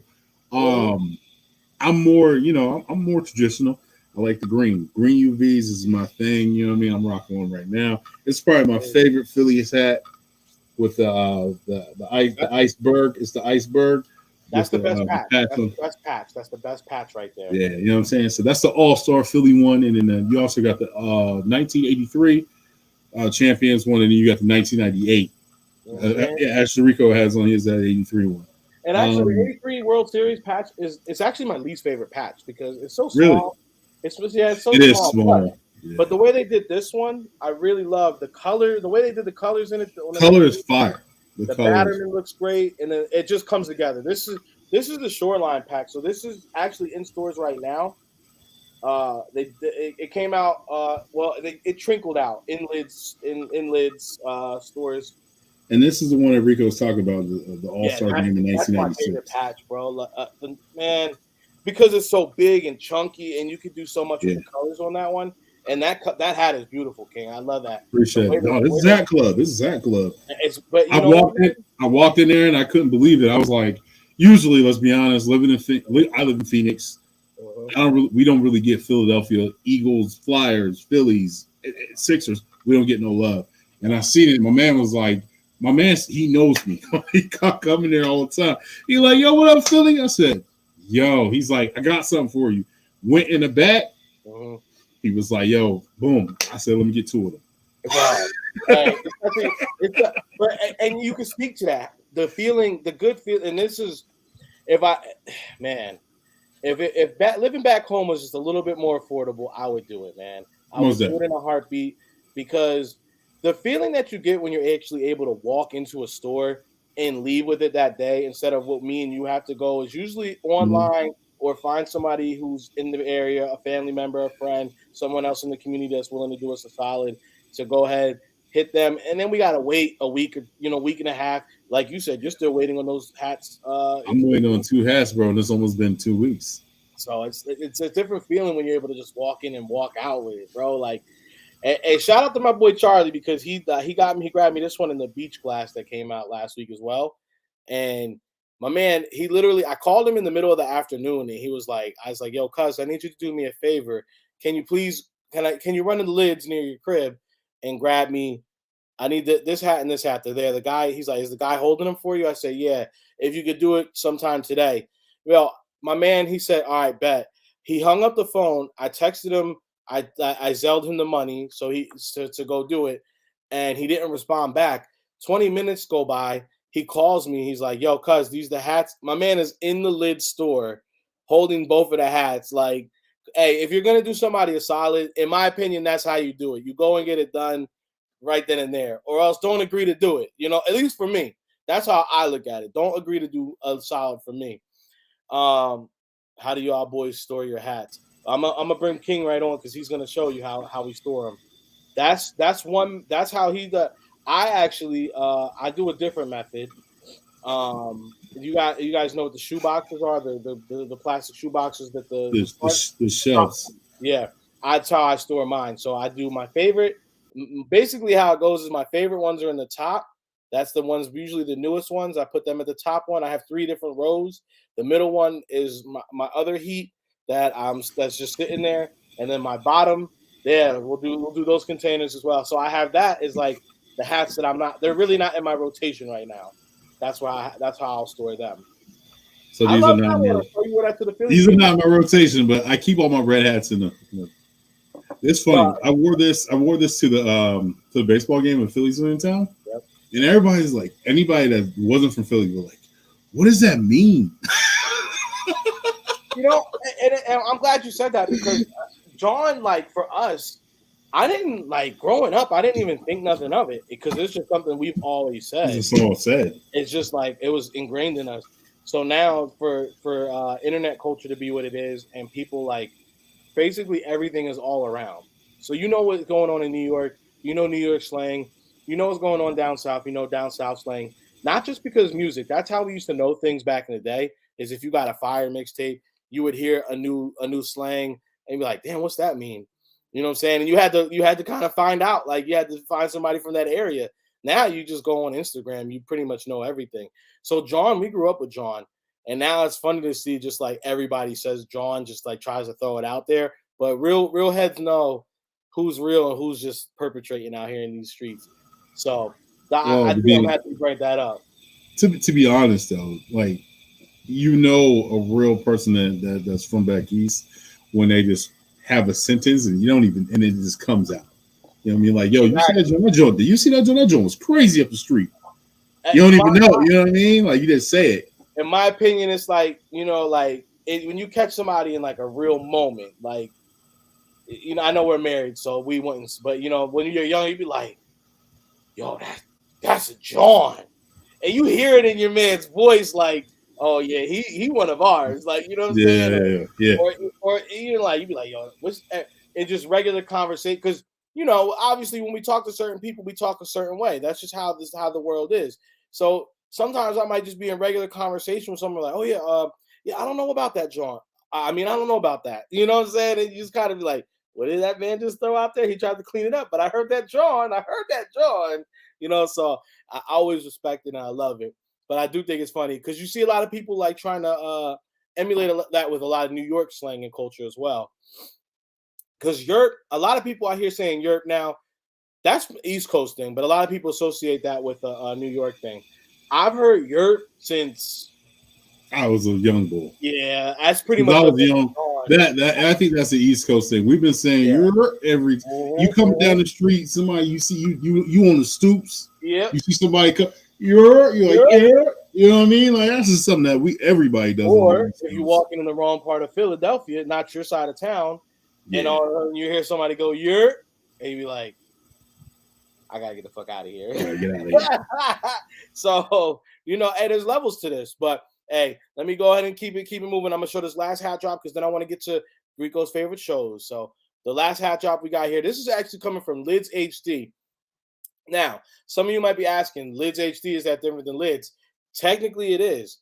Speaker 2: I'm more, I'm more traditional. I like the green. Green UVs is my thing. You know what I mean? I'm rocking one right now. It's probably my favorite Phillies hat with the iceberg. It's the iceberg.
Speaker 1: That's the best patch. That's the best patch. That's the best patch right there.
Speaker 2: Yeah, you know what I'm saying? So that's the All-Star Philly one, and then you also got the 1983 champions one, and then you got the 1998. Ashley Rico has on his that 83 one.
Speaker 1: And actually, the 83 World Series patch it's actually my least favorite patch because it's so small.
Speaker 2: Really?
Speaker 1: It's so
Speaker 2: it is
Speaker 1: small. But the way they did this one, I really love the color. The way they did the colors in it.
Speaker 2: Color is fire.
Speaker 1: The pattern looks great, and then it just comes together. This is the Shoreline pack. So this is actually in stores right now. It came out. It trickled out in lids stores.
Speaker 2: And this is the one that Rico was talking about, the All-Star game in 1996. That's my favorite
Speaker 1: patch, bro. Man, because it's so big and chunky, and you could do so much with the colors on that one. And that hat is beautiful, King. I love that.
Speaker 2: Appreciate it. No, this is Hat Club. I walked in there and I couldn't believe it. I was like, usually, let's be honest, I live in Phoenix. We don't really get Philadelphia Eagles, Flyers, Phillies, Sixers. We don't get no love. And I seen it. My man was like, he knows me. He coming there all the time. He like, yo, what up, Philly? I said, yo. He's like, I got something for you. Went in the back. He was like, yo, boom. I said, let me get two of them.
Speaker 1: Right. And you can speak to that. The feeling, the good feeling, and this is, if living back home was just a little bit more affordable, I would do it, man. I would do it in a heartbeat, because the feeling that you get when you're actually able to walk into a store and leave with it that day, instead of what me and you have to go, is usually online or find somebody who's in the area, a family member, a friend, someone else in the community that's willing to do us a solid to go ahead, hit them, and then we gotta wait a week or week and a half. Like you said, you're still waiting on those hats.
Speaker 2: I'm waiting on 2 hats, bro, and it's almost been 2 weeks.
Speaker 1: So it's a different feeling when you're able to just walk in and walk out with it, bro. Like, and shout out to my boy Charlie, because he grabbed me this one in the beach glass that came out last week as well. And my man, I called him in the middle of the afternoon, and I was like, yo, cuz, I need you to do me a favor. Can you please, can you run in the lids near your crib and grab me? I need this hat and this hat. They're there. The guy, he's like, is the guy holding them for you? I say, yeah. If you could do it sometime today. Well, my man, he said, all right, bet. He hung up the phone. I texted him. I Zelled him the money to go do it, and he didn't respond back. 20 minutes go by. He calls me. He's like, yo, cuz, these the hats. My man is in the lid store holding both of the hats. Like, hey, if you're going to do somebody a solid, in my opinion, that's how you do it. You go and get it done right then and there, or else don't agree to do it. At least for me, that's how I look at it. Don't agree to do a solid for me. How do y'all boys store your hats? I'm gonna bring King right on, because he's gonna show you how we store them. That's how he does. I actually I do a different method. You guys know what the shoe boxes are, the plastic shoe boxes that
Speaker 2: the shelves.
Speaker 1: Yeah, that's how I store mine. So I do my favorite. Basically, how it goes is my favorite ones are in the top. That's the ones, usually the newest ones. I put them at the top one. I have 3 different rows. The middle one is my other heat that's just sitting there, and then my bottom, we'll do those containers as well. So I have that is like the hats that they're really not in my rotation right now. That's how I'll store them.
Speaker 2: So these are not my rotation, but I keep all my red hats in the. It's funny. I wore this to the baseball game when Phillies were in town.
Speaker 1: Yep.
Speaker 2: And everybody's like, anybody that wasn't from Philly were like, what does that mean?
Speaker 1: And I'm glad you said that, because John, like, for us, I didn't, like, growing up, I didn't even think nothing of it, because it's just something we've always said.
Speaker 2: It's all said.
Speaker 1: It's just like it was ingrained in us. So now for internet culture to be what it is, and people, like, basically everything is all around. So what's going on in New York. New York slang. What's going on down south. Down south slang. Not just because music. That's how we used to know things back in the day. Is if you got a fire mixtape, you would hear a new slang and be like, damn, what's that mean? You know what I'm saying? And you had to kind of find out. Like, you had to find somebody from that area. Now you just go on Instagram. You pretty much know everything. So John, we grew up with John. And now it's funny to see, just like everybody says John, just like tries to throw it out there. But real heads know who's real and who's just perpetrating out here in these streets. So I think I'm happy to bring that up.
Speaker 2: To be honest, though, like, a real person that's from back east when they just have a sentence and and it just comes out. You know what I mean? Like, yo, you see that John? That John? Did you see that John? That John was crazy up the street. You don't even know. You know what I mean? Like, you just say it.
Speaker 1: In my opinion, it's like, when you catch somebody in like a real moment, like, I know we're married, so we wouldn't, but when you're young, you'd be like, yo, that's a John. And you hear it in your man's voice, like, oh yeah, he one of ours. Like, you know what I'm saying?
Speaker 2: Yeah.
Speaker 1: Or you'd be like, yo, it's just regular conversation. Because, obviously when we talk to certain people, we talk a certain way. That's just how the world is. So sometimes I might just be in regular conversation with someone like, oh yeah, I don't know about that, John. I don't know about that. You know what I'm saying? And you just kind of be like, what did that man just throw out there? He tried to clean it up, but I heard that John. So I always respect it and I love it. But I do think it's funny because you see a lot of people like trying to emulate that with a lot of New York slang and culture as well. Because Yurt, a lot of people out here saying Yurt now, that's East Coast thing, but a lot of people associate that with a New York thing. I've heard Yurt since
Speaker 2: I was a young boy.
Speaker 1: Yeah, that's pretty
Speaker 2: Because
Speaker 1: much
Speaker 2: I
Speaker 1: what
Speaker 2: was young. That I think that's the East Coast thing. We've been saying you're every you come down the street, somebody you see you on the stoops.
Speaker 1: Yep.
Speaker 2: You see somebody come, you're like you know what I mean? Like that's just something that everybody does.
Speaker 1: Or if you're walking in the wrong part of Philadelphia, not your side of town, and all of a sudden you hear somebody go "you're," and you be like, "I gotta get the fuck out of here."
Speaker 2: Get out of here.
Speaker 1: So hey, there's levels to this, but hey, let me go ahead and keep it moving. I'm gonna show this last hat drop because then I want to get to Rico's favorite shows. So the last hat drop we got here, this is actually coming from Lids HD. Now, some of you might be asking, Lids HD, is that different than Lids? Technically, it is.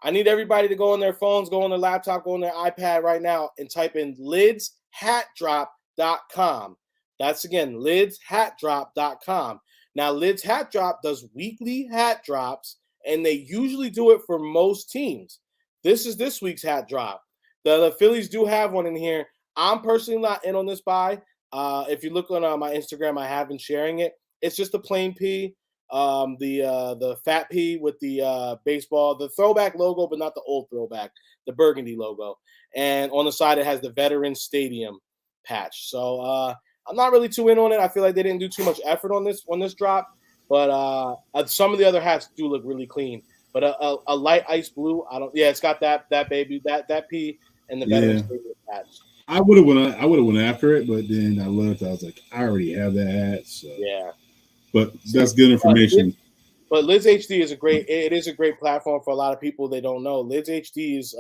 Speaker 1: I need everybody to go on their phones, go on their laptop, go on their iPad right now, and type in lidshatdrop.com. That's again, lidshatdrop.com. Now, Lids Hat Drop does weekly hat drops, and they usually do it for most teams. This is this week's hat drop. The Phillies do have one in here. I'm personally not in on this buy. If you look on my Instagram, I have been sharing it. It's just a plain P, the fat P with the baseball, the throwback logo, but not the old throwback, the burgundy logo. And on the side, it has the Veterans Stadium patch. So I'm not really too in on it. I feel like they didn't do too much effort on this drop. But some of the other hats do look really clean. But a light ice blue, it's got that baby, that P and the Veterans Stadium patch.
Speaker 2: I would have went after it, but then I looked. I was like, I already have that hat. So
Speaker 1: yeah.
Speaker 2: But that's good information.
Speaker 1: But Lids HD is a great platform for a lot of people they don't know. Lids HD is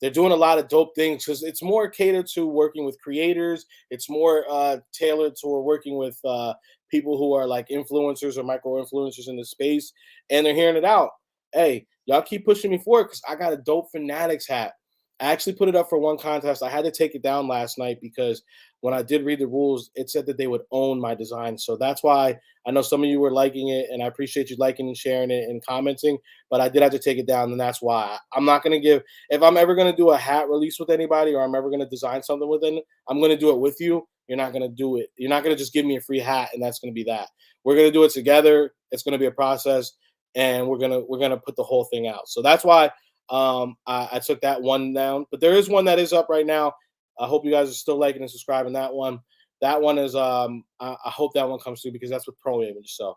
Speaker 1: they're doing a lot of dope things because it's more catered to working with creators. It's more tailored to working with people who are like influencers or micro influencers in the space, and they're hearing it out. Hey, y'all keep pushing me forward because I got a dope Fanatics hat. I actually put it up for one contest. I had to take it down last night because when I did read the rules, it said that they would own my design. So that's why I know some of you were liking it, and I appreciate you liking and sharing it and commenting, but I did have to take it down, and that's why. I'm not going to if I'm ever going to do a hat release with anybody or I'm ever going to design something with it, I'm going to do it with you. You're not going to do it. You're not going to just give me a free hat, and that's going to be that. We're going to do it together. It's going to be a process, and we're going to put the whole thing out. So that's why I took that one down, but there is one that is up right now. I hope you guys are still liking and subscribing that one. That one is I hope that one comes through because that's with Pro Image. So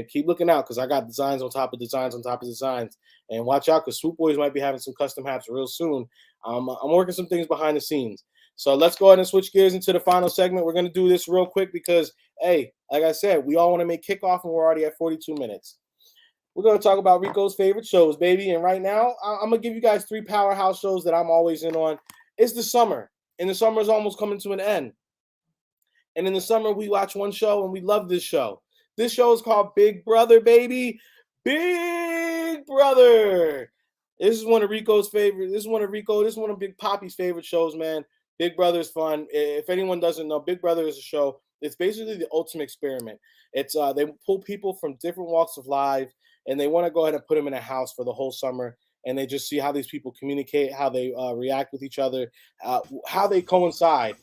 Speaker 1: keep looking out because I got designs on top of designs on top of designs. And watch out because Swoop Boys might be having some custom hats real soon. I'm working some things behind the scenes. So let's go ahead and switch gears into the final segment. We're going to do this real quick because, hey, like I said, we all want to make kickoff and we're already at 42 minutes. We're going to talk about Rico's favorite shows, baby. And right now, I'm going to give you guys 3 powerhouse shows that I'm always in on. It's the summer, and the summer is almost coming to an end. And in the summer, we watch one show, and we love this show. This show is called Big Brother, baby. Big Brother. This is one of Rico's favorite. This is one of Big Papi's favorite shows, man. Big Brother is fun. If anyone doesn't know, Big Brother is a show. It's basically the ultimate experiment. It's they pull people from different walks of life, and they want to go ahead and put them in a house for the whole summer, and they just see how these people communicate, how they react with each other, how they coincide.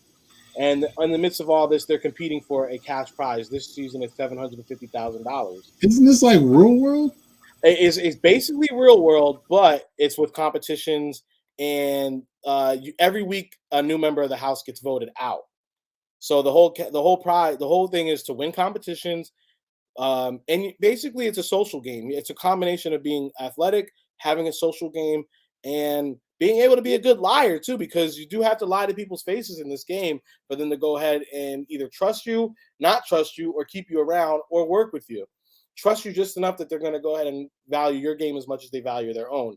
Speaker 1: And in the midst of all this, they're competing for a cash prize. This season is $750,000.
Speaker 2: Isn't this like Real World?
Speaker 1: It's basically Real World, but it's with competitions, and every week a new member of the house gets voted out. So the whole thing is to win competitions. And basically, it's a social game. It's a combination of being athletic, having a social game, and being able to be a good liar, too, because you do have to lie to people's faces in this game for them to go ahead and either trust you, not trust you, or keep you around or work with you. Trust you just enough that they're going to go ahead and value your game as much as they value their own.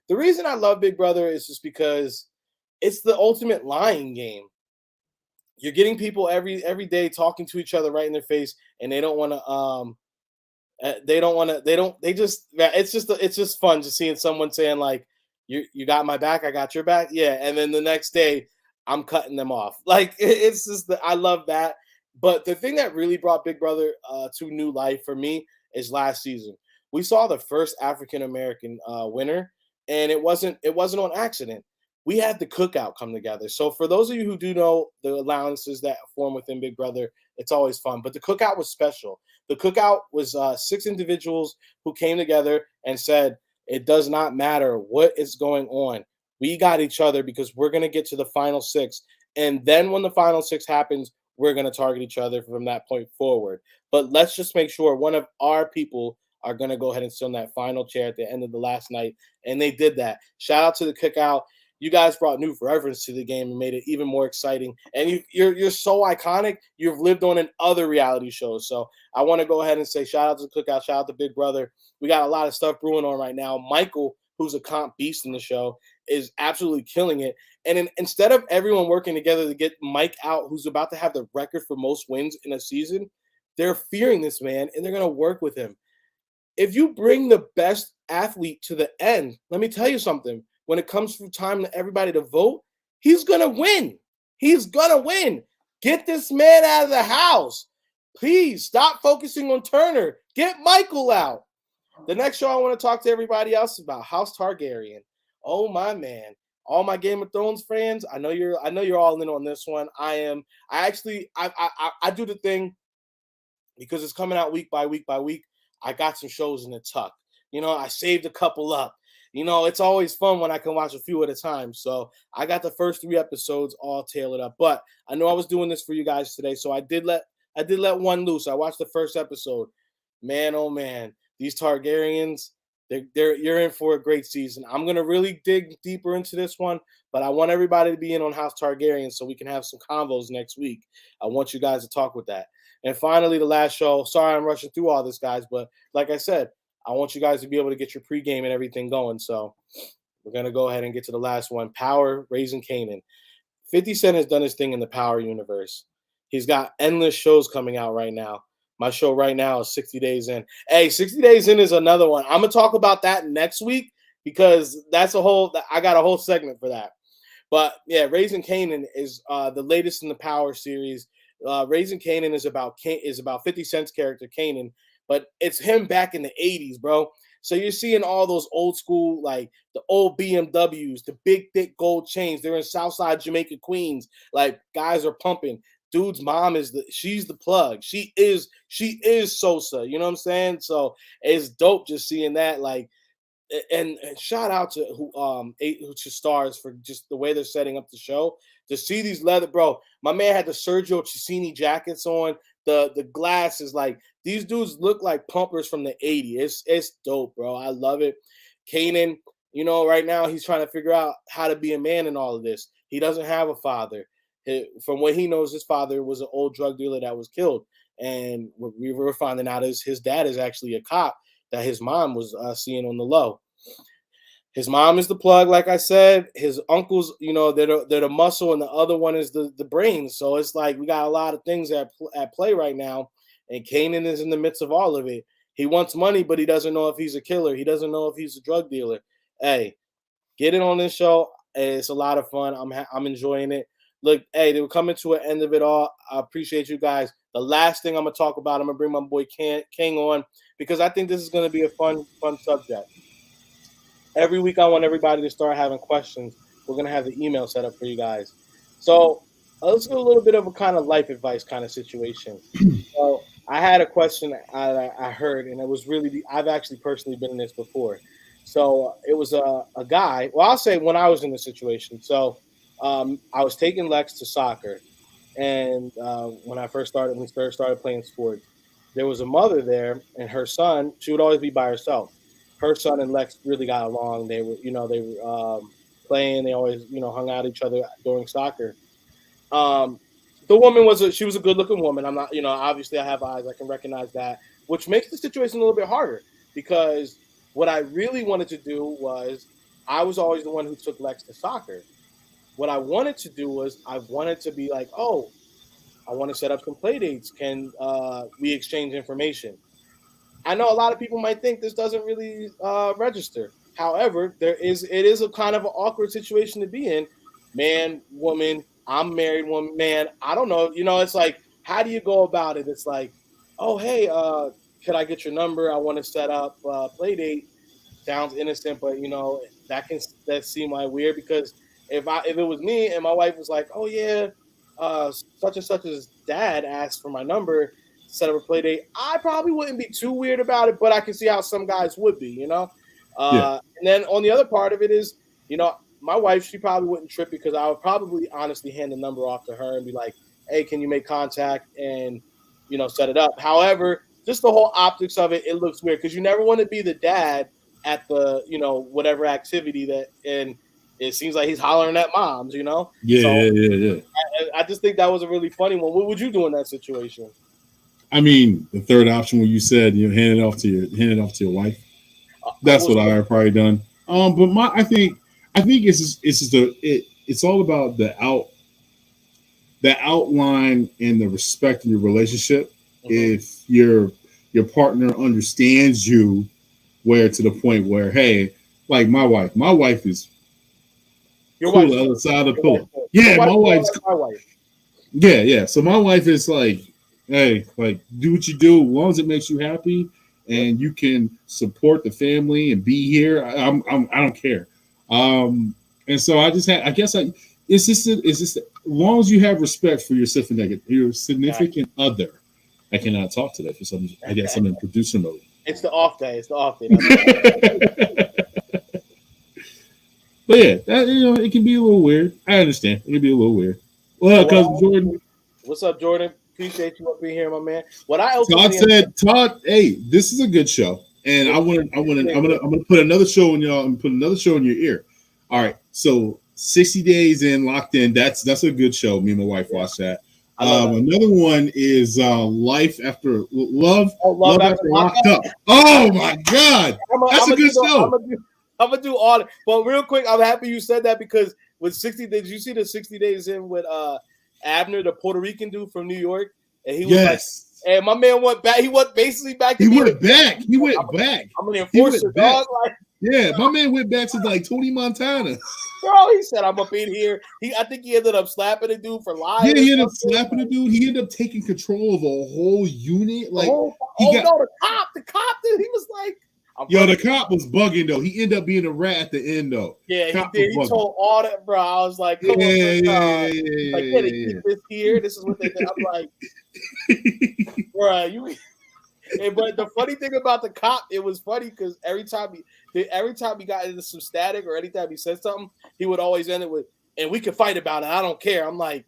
Speaker 1: The reason I love Big Brother is just because it's the ultimate lying game. You're getting people every day talking to each other right in their face, and they don't want to. It's just fun just seeing someone saying like, "You got my back, I got your back." Yeah, and then the next day, I'm cutting them off. Like it's just I love that. But the thing that really brought Big Brother to new life for me is last season. We saw the first African American winner, and it wasn't on accident. We had the cookout come together. So for those of you who do know the allowances that form within Big Brother, it's always fun. But the cookout was special. The cookout was 6 individuals who came together and said, it does not matter what is going on. We got each other because we're going to get to the final 6. And then when the final 6 happens, we're going to target each other from that point forward. But let's just make sure one of our people are going to go ahead and sit on that final chair at the end of the last night. And they did that. Shout out to the cookout. You guys brought new reverence to the game and made it even more exciting. And you're so iconic. You've lived on in other reality shows. So I want to go ahead and say shout out to the cookout, shout out to Big Brother. We got a lot of stuff brewing on right now. Michael, who's a comp beast in the show, is absolutely killing it. And instead of everyone working together to get Mike out, who's about to have the record for most wins in a season, they're fearing this man and they're going to work with him. If you bring the best athlete to the end, let me tell you something. When it comes for time to everybody to vote, he's going to win. He's going to win. Get this man out of the house. Please stop focusing on Turner. Get Michael out. The next show I want to talk to everybody else about, House Targaryen. Oh my man. All my Game of Thrones fans, I know you're all in on this one. I am. I do the thing because it's coming out week by week by week. I got some shows in the tuck. I saved a couple up. It's always fun when I can watch a few at a time. So I got the first 3 episodes all tailored up. But I know I was doing this for you guys today, so I did let one loose. I watched the first episode. Man, oh man, these Targaryens, you're in for a great season. I'm gonna really dig deeper into this one, but I want everybody to be in on House Targaryen so we can have some convos next week. I want you guys to talk with that. And finally, the last show. Sorry, I'm rushing through all this, guys, but like I said, I want you guys to be able to get your pregame and everything going. So we're going to go ahead and get to the last one. Power, Raising Kanan. 50 Cent has done his thing in the Power universe. He's got endless shows coming out right now. My show right now is 60 Days In. Hey, 60 Days In is another one. I'm going to talk about that next week because I got a whole segment for that. But yeah, Raising Kanan is the latest in the Power series. Raising Kanan is about 50 Cent's character, Kanan. But it's him back in the 80s, bro. So you're seeing all those old school, like the old BMWs, the big, thick gold chains. They're in Southside Jamaica, Queens. Like, guys are pumping. Dude's mom she's the plug. She is Sosa. You know what I'm saying? So it's dope just seeing that. Like, and shout out to to Stars for just the way they're setting up the show. To see these leather, bro. My man had the Sergio Cicini jackets on. The glasses, like these dudes look like pumpers from the 80s. It's dope, bro. I love it. Kanan, right now he's trying to figure out how to be a man in all of this. He doesn't have a father. From what he knows, his father was an old drug dealer that was killed. And what we were finding out is his dad is actually a cop that his mom was seeing on the low. His mom is the plug, like I said. His uncles, they're the muscle, and the other one is the brains. So it's like we got a lot of things at play right now, and Kanan is in the midst of all of it. He wants money, but he doesn't know if he's a killer. He doesn't know if he's a drug dealer. Hey, get in on this show. It's a lot of fun. I'm enjoying it. Look, hey, they were coming to an end of it all. I appreciate you guys. The last thing I'm gonna talk about, I'm gonna bring my boy King on because I think this is gonna be a fun subject. Every week, I want everybody to start having questions. We're going to have the email set up for you guys. So let's do a little bit of a kind of life advice kind of situation. So I had a question I heard, and it was really, I've actually personally been in this before. So it was a guy, well, I'll say when I was in the situation. So I was taking Lex to soccer. And when we first started playing sports, there was a mother there and her son, she would always be by herself. Her son and Lex really got along. They were playing. They always, hung out each other during soccer. The woman she was a good looking woman. I'm not, obviously I have eyes. I can recognize that, which makes the situation a little bit harder because what I really wanted to do was I was always the one who took Lex to soccer. What I wanted to do was I wanted to be like, oh, I want to set up some play dates. Can we exchange information? I know a lot of people might think this doesn't really register. However, it is a kind of an awkward situation to be in. Man, woman, I'm married woman, man. I don't know. It's like, how do you go about it? It's like, oh, hey, could I get your number? I want to set up a play date. Sounds innocent, but that seem like weird because if it was me and my wife was like, oh yeah, such and such's dad asked for my number to set up a play date, I probably wouldn't be too weird about it, but I can see how some guys would be, you know.
Speaker 2: Yeah.
Speaker 1: And then on the other part of it is, you know, my wife, she probably wouldn't trip because I would probably honestly hand the number off to her and be like, hey, can you make contact and, you know, set it up. However, just the whole optics of it, it looks weird because you never want to be the dad at the, you know, whatever activity that, and it seems like he's hollering at moms, you know?
Speaker 2: Yeah,
Speaker 1: So
Speaker 2: yeah.
Speaker 1: I just think that was a really funny one. What would you do in that situation?
Speaker 2: I mean, the third option when you said hand it off to your wife. That's what I have probably done. But I think it's all about the outline and the respect in your relationship. Mm-hmm. If your partner understands you, where to the point where, hey, like my wife is
Speaker 1: your
Speaker 2: cool
Speaker 1: wife,
Speaker 2: on the other side of the pillow. Yeah, my wife's
Speaker 1: like my wife.
Speaker 2: Yeah. So my wife is like, hey, like do what you do as long as it makes you happy and you can support the family and be here. I don't care. And so I guess it's just as long as you have respect for your significant other. I cannot talk today for some. I guess I'm in producer mode.
Speaker 1: It's the off day.
Speaker 2: But yeah, it can be a little weird. I understand. It can be a little weird. Well, cousin Jordan.
Speaker 1: What's up, Jordan? Appreciate you up being here, my man.
Speaker 2: Todd, hey, this is a good show, and I'm gonna put another show in y'all. I'm put another show in your ear. All right, so 60 Days in, Locked In. That's a good show. Me and my wife watched that. Another one is Life After Love. Love After Locked Up. Oh my God, that's a good show.
Speaker 1: I'm gonna do all it. But real quick, I'm happy you said that because with 60 Days, did you see the 60 Days in with Abner, the Puerto Rican dude from New York? And he was like, and my man went back. He went basically back.
Speaker 2: He went back.
Speaker 1: I'm an enforcer, dog.
Speaker 2: Yeah, my man went back to like Tony Montana.
Speaker 1: Bro, he said, I'm up in here. I think he ended up slapping the dude for lying.
Speaker 2: Yeah, he ended up slapping the dude. He ended up taking control of a whole unit. Like,
Speaker 1: the cop, dude, he was like,
Speaker 2: the cop was bugging though. He ended up being a rat at the end though.
Speaker 1: Yeah, he did. He told all that, bro. I was like, come on, keep this here. This is what they did. I'm like, bro, but the funny thing about the cop, it was funny because every time he got into some static or anytime he said something, he would always end it with, and we can fight about it. I don't care. I'm like,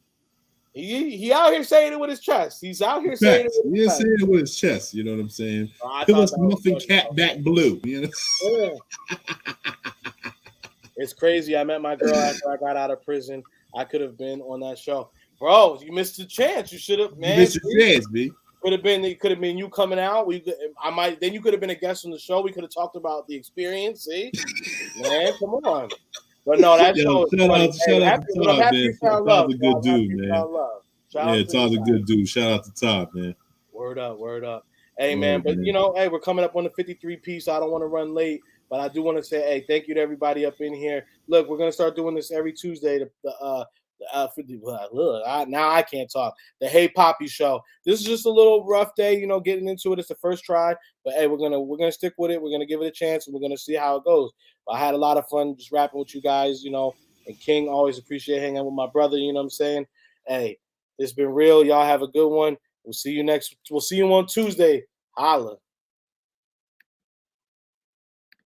Speaker 1: he out here saying it with his chest. He's out here saying it
Speaker 2: with his chest. You know what I'm saying? Kill us muffin cat back blue. You know?
Speaker 1: It's crazy. I met my girl after I got out of prison. I could have been on that show. Bro, you missed the chance. You should have, man.
Speaker 2: You missed your chance, B.
Speaker 1: It could have been you coming out. Then you could have been a guest on the show. We could have talked about the experience. See, man, come on. But no, that show is funny. Shout out to Todd, man.
Speaker 2: Todd's a good dude, man. Yeah, Todd's a good dude. Shout out to Todd, man.
Speaker 1: Word up. Hey, man, but you know, hey, we're coming up on the 53 piece. So I don't want to run late, but I do want to say, hey, thank you to everybody up in here. Look, we're gonna start doing this every Tuesday. Now I can't talk. The Hey Papi show. This is just a little rough day, you know, getting into it. It's the first try, but hey, we're gonna stick with it. We're gonna give it a chance, and we're gonna see how it goes. But I had a lot of fun just rapping with you guys, you know. And King, always appreciate hanging out with my brother. You know what I'm saying? Hey, it's been real. Y'all have a good one. We'll see you on Tuesday. Holla.